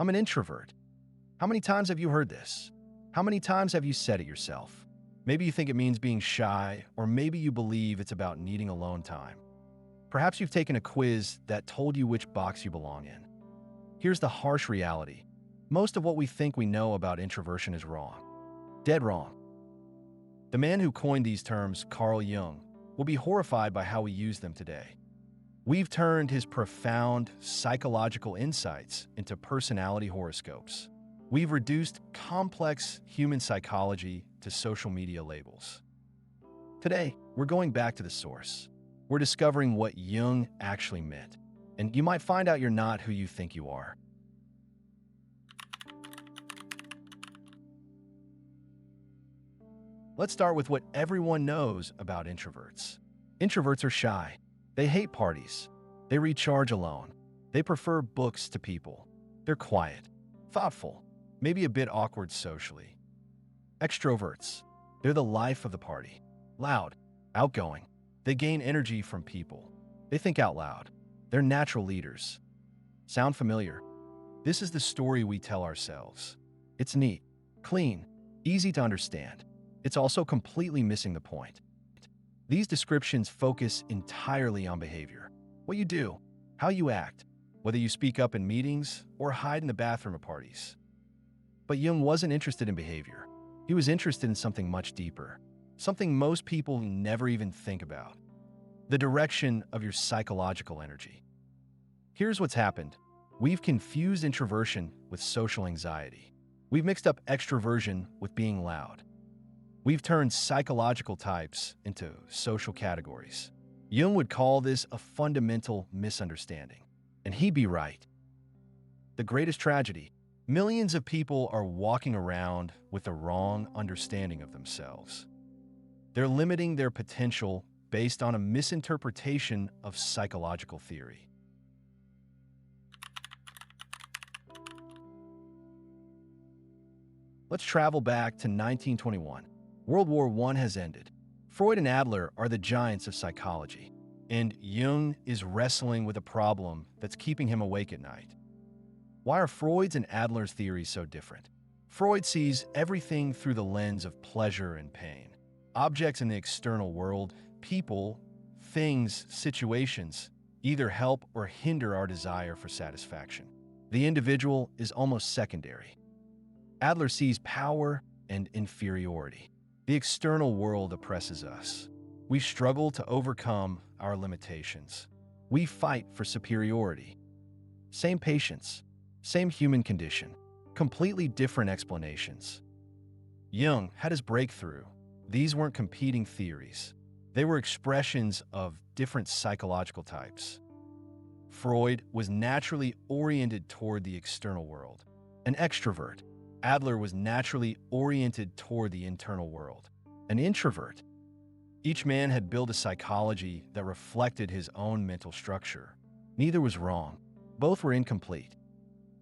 I'm an introvert. How many times have you heard this? How many times have you said it yourself? Maybe you think it means being shy, or maybe you believe it's about needing alone time. Perhaps you've taken a quiz that told you which box you belong in. Here's the harsh reality. Most of what we think we know about introversion is wrong. Dead wrong. The man who coined these terms, Carl Jung, will be horrified by how we use them today. We've turned his profound psychological insights into personality horoscopes. We've reduced complex human psychology to social media labels. Today, we're going back to the source. We're discovering what Jung actually meant, and you might find out you're not who you think you are. Let's start with what everyone knows about introverts. Introverts are shy. They hate parties. They recharge alone. They prefer books to people. They're quiet, thoughtful, maybe a bit awkward socially. Extroverts. They're the life of the party. Loud, outgoing. They gain energy from people. They think out loud. They're natural leaders. Sound familiar? This is the story we tell ourselves. It's neat, clean, easy to understand. It's also completely missing the point. These descriptions focus entirely on behavior. What you do, how you act, whether you speak up in meetings or hide in the bathroom at parties. But Jung wasn't interested in behavior. He was interested in something much deeper, something most people never even think about: the direction of your psychological energy. Here's what's happened. We've confused introversion with social anxiety. We've mixed up extraversion with being loud. We've turned psychological types into social categories. Jung would call this a fundamental misunderstanding, and he'd be right. The greatest tragedy: millions of people are walking around with the wrong understanding of themselves. They're limiting their potential based on a misinterpretation of psychological theory. Let's travel back to 1921. World War I has ended. Freud and Adler are the giants of psychology, and Jung is wrestling with a problem that's keeping him awake at night. Why are Freud's and Adler's theories so different? Freud sees everything through the lens of pleasure and pain. Objects in the external world, people, things, situations, either help or hinder our desire for satisfaction. The individual is almost secondary. Adler sees power and inferiority. The external world oppresses us. We struggle to overcome our limitations. We fight for superiority. Same patients, same human condition, completely different explanations. Jung had his breakthrough. These weren't competing theories. They were expressions of different psychological types. Freud was naturally oriented toward the external world, an extrovert. Adler was naturally oriented toward the internal world, an introvert. Each man had built a psychology that reflected his own mental structure. Neither was wrong. Both were incomplete.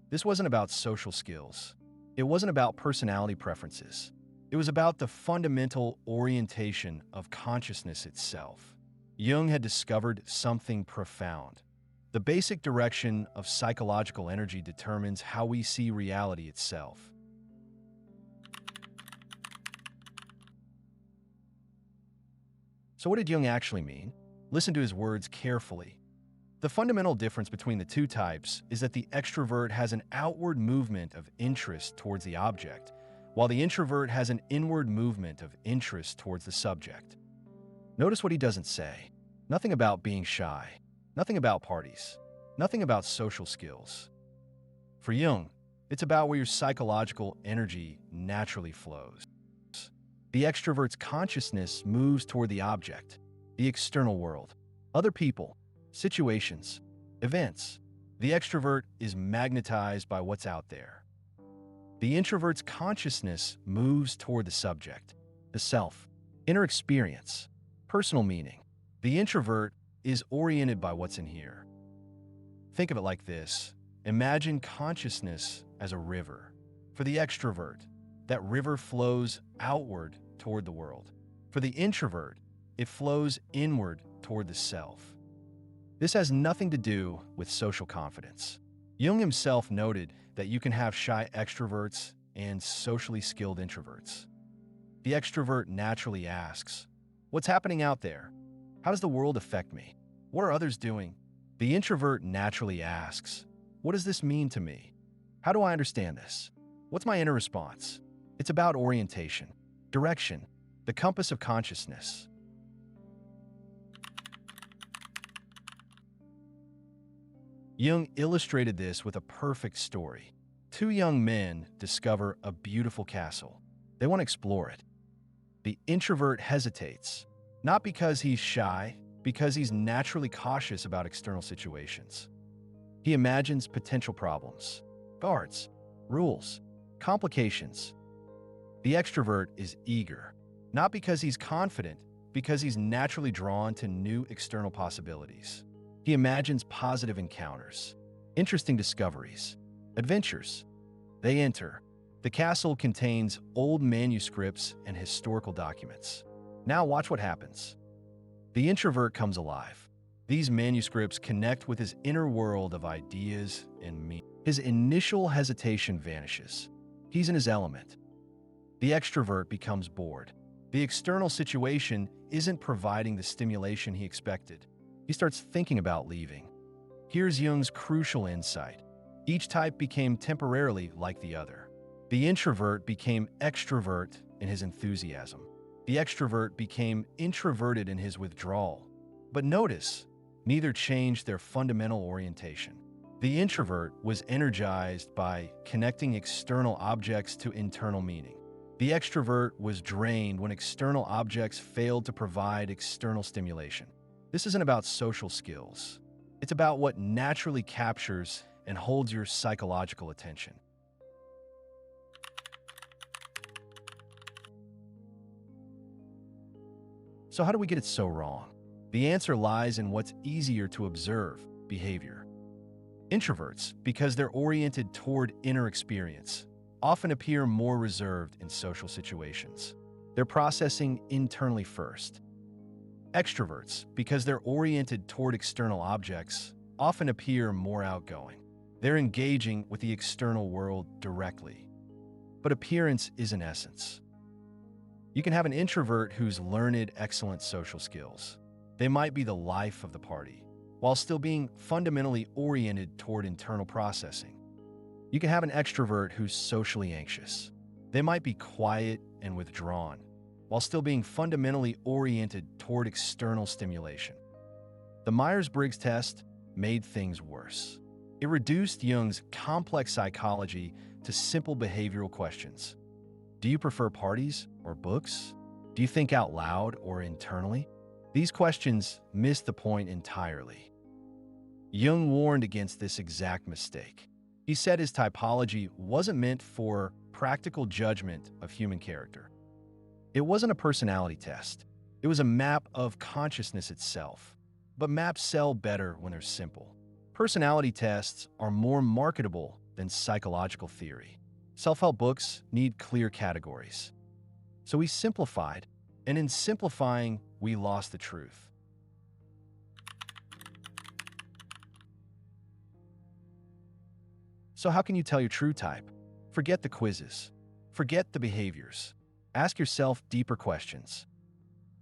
This wasn't about social skills. It wasn't about personality preferences. It was about the fundamental orientation of consciousness itself. Jung had discovered something profound. The basic direction of psychological energy determines how we see reality itself. So what did Jung actually mean? Listen to his words carefully. The fundamental difference between the two types is that the extrovert has an outward movement of interest towards the object, while the introvert has an inward movement of interest towards the subject. Notice what he doesn't say. Nothing about being shy. Nothing about parties. Nothing about social skills. For Jung, it's about where your psychological energy naturally flows. The extrovert's consciousness moves toward the object, the external world, other people, situations, events. The extrovert is magnetized by what's out there. The introvert's consciousness moves toward the subject, the self, inner experience, personal meaning. The introvert is oriented by what's in here. Think of it like this. Imagine consciousness as a river. For the extrovert, that river flows outward toward the world. For the introvert, it flows inward toward the self. This has nothing to do with social confidence. Jung himself noted that you can have shy extroverts and socially skilled introverts. The extrovert naturally asks, "What's happening out there? How does the world affect me? What are others doing?" The introvert naturally asks, "What does this mean to me? How do I understand this? What's my inner response?" It's about orientation, direction, the compass of consciousness. Jung illustrated this with a perfect story. Two young men discover a beautiful castle. They want to explore it. The introvert hesitates, not because he's shy, because he's naturally cautious about external situations. He imagines potential problems, guards, rules, complications. The extrovert is eager, not because he's confident, because he's naturally drawn to new external possibilities. He imagines positive encounters, interesting discoveries, adventures. They enter. The castle contains old manuscripts and historical documents. Now watch what happens. The introvert comes alive. These manuscripts connect with his inner world of ideas and meaning. His initial hesitation vanishes. He's in his element. The extrovert becomes bored. The external situation isn't providing the stimulation he expected. He starts thinking about leaving. Here's Jung's crucial insight. Each type became temporarily like the other. The introvert became extrovert in his enthusiasm. The extrovert became introverted in his withdrawal. But notice, neither changed their fundamental orientation. The introvert was energized by connecting external objects to internal meaning. The extrovert was drained when external objects failed to provide external stimulation. This isn't about social skills. It's about what naturally captures and holds your psychological attention. So how do we get it so wrong? The answer lies in what's easier to observe: behavior. Introverts, because they're oriented toward inner experience, often appear more reserved in social situations. They're processing internally first. Extroverts, because they're oriented toward external objects, often appear more outgoing. They're engaging with the external world directly. But appearance isn't essence. You can have an introvert who's learned excellent social skills. They might be the life of the party, while still being fundamentally oriented toward internal processing. You can have an extrovert who's socially anxious. They might be quiet and withdrawn, while still being fundamentally oriented toward external stimulation. The Myers-Briggs test made things worse. It reduced Jung's complex psychology to simple behavioral questions. Do you prefer parties or books? Do you think out loud or internally? These questions miss the point entirely. Jung warned against this exact mistake. He said his typology wasn't meant for practical judgment of human character. It wasn't a personality test. It was a map of consciousness itself. But maps sell better when they're simple. Personality tests are more marketable than psychological theory. Self-help books need clear categories. So we simplified, and in simplifying, we lost the truth. So how can you tell your true type? Forget the quizzes. Forget the behaviors. Ask yourself deeper questions.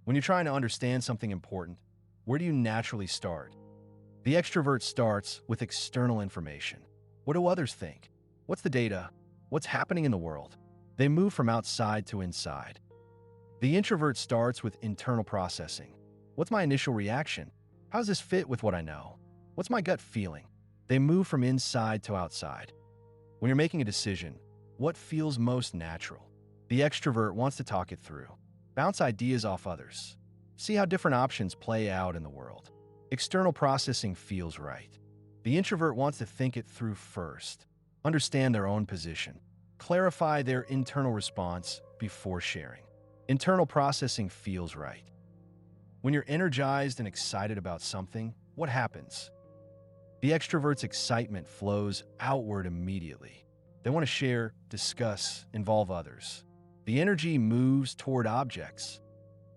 When you're trying to understand something important, where do you naturally start? The extrovert starts with external information. What do others think? What's the data? What's happening in the world? They move from outside to inside. The introvert starts with internal processing. What's my initial reaction? How does this fit with what I know? What's my gut feeling? They move from inside to outside. When you're making a decision, what feels most natural? The extrovert wants to talk it through. Bounce ideas off others. See how different options play out in the world. External processing feels right. The introvert wants to think it through first. Understand their own position. Clarify their internal response before sharing. Internal processing feels right. When you're energized and excited about something, what happens? The extrovert's excitement flows outward immediately. They want to share, discuss, involve others. The energy moves toward objects.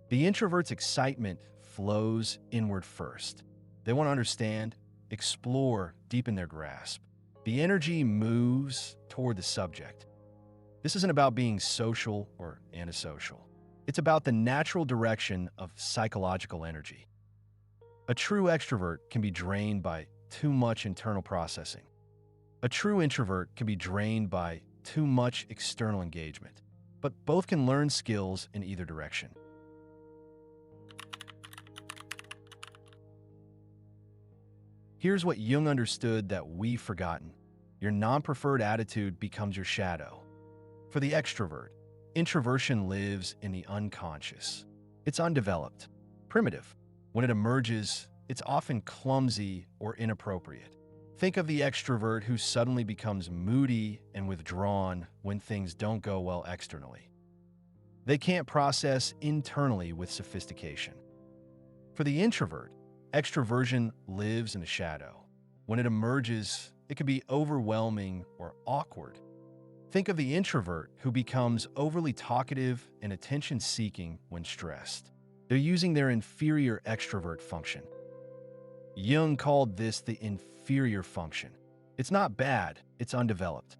The introvert's excitement flows inward first. They want to understand, explore, deepen their grasp. The energy moves toward the subject. This isn't about being social or antisocial. It's about the natural direction of psychological energy. A true extrovert can be drained by too much internal processing. A true introvert can be drained by too much external engagement, but both can learn skills in either direction. Here's what Jung understood that we've forgotten. Your non-preferred attitude becomes your shadow. For the extrovert, introversion lives in the unconscious. It's undeveloped, primitive. When it emerges, it's often clumsy or inappropriate. Think of the extrovert who suddenly becomes moody and withdrawn when things don't go well externally. They can't process internally with sophistication. For the introvert, extraversion lives in the shadow. When it emerges, it can be overwhelming or awkward. Think of the introvert who becomes overly talkative and attention-seeking when stressed. They're using their inferior extrovert function. Jung called this the inferior function. It's not bad, it's undeveloped.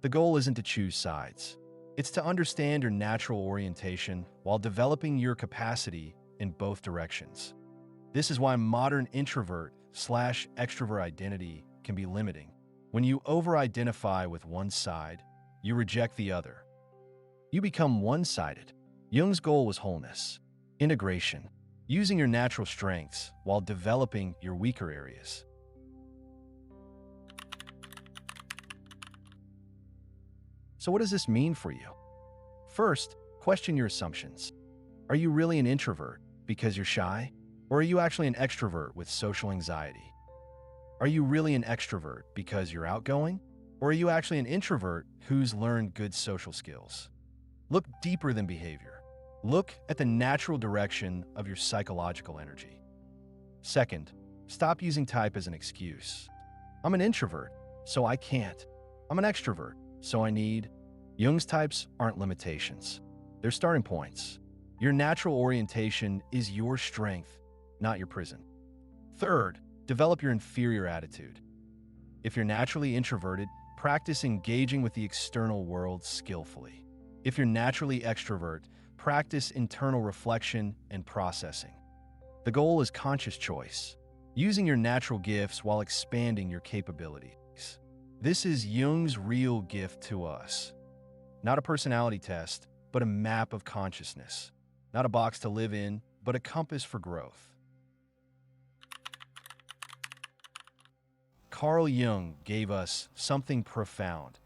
The goal isn't to choose sides. It's to understand your natural orientation while developing your capacity in both directions. This is why modern introvert/extrovert identity can be limiting. When you over-identify with one side, you reject the other. You become one-sided. Jung's goal was wholeness, integration, using your natural strengths while developing your weaker areas. So what does this mean for you? First, question your assumptions. Are you really an introvert because you're shy? Or are you actually an extrovert with social anxiety? Are you really an extrovert because you're outgoing? Or are you actually an introvert who's learned good social skills? Look deeper than behavior. Look at the natural direction of your psychological energy. Second, stop using type as an excuse. I'm an introvert, so I can't. I'm an extrovert, so I need. Jung's types aren't limitations. They're starting points. Your natural orientation is your strength, not your prison. Third, develop your inferior attitude. If you're naturally introverted, practice engaging with the external world skillfully. If you're naturally extrovert, practice internal reflection and processing. The goal is conscious choice, using your natural gifts while expanding your capabilities. This is Jung's real gift to us. Not a personality test, but a map of consciousness. Not a box to live in, but a compass for growth. Carl Jung gave us something profound,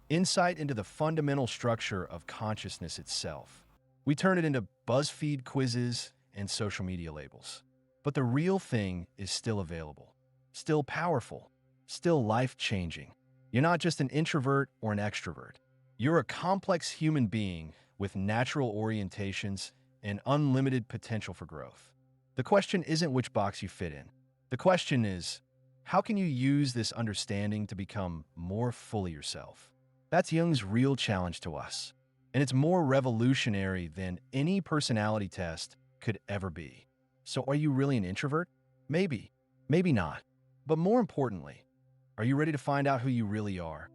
insight into the fundamental structure of consciousness itself. We turn it into BuzzFeed quizzes and social media labels. But the real thing is still available, still powerful, still life-changing. You're not just an introvert or an extrovert. You're a complex human being with natural orientations and unlimited potential for growth. The question isn't which box you fit in. The question is, how can you use this understanding to become more fully yourself? That's Jung's real challenge to us. And it's more revolutionary than any personality test could ever be. So are you really an introvert? Maybe, maybe not. But more importantly, are you ready to find out who you really are?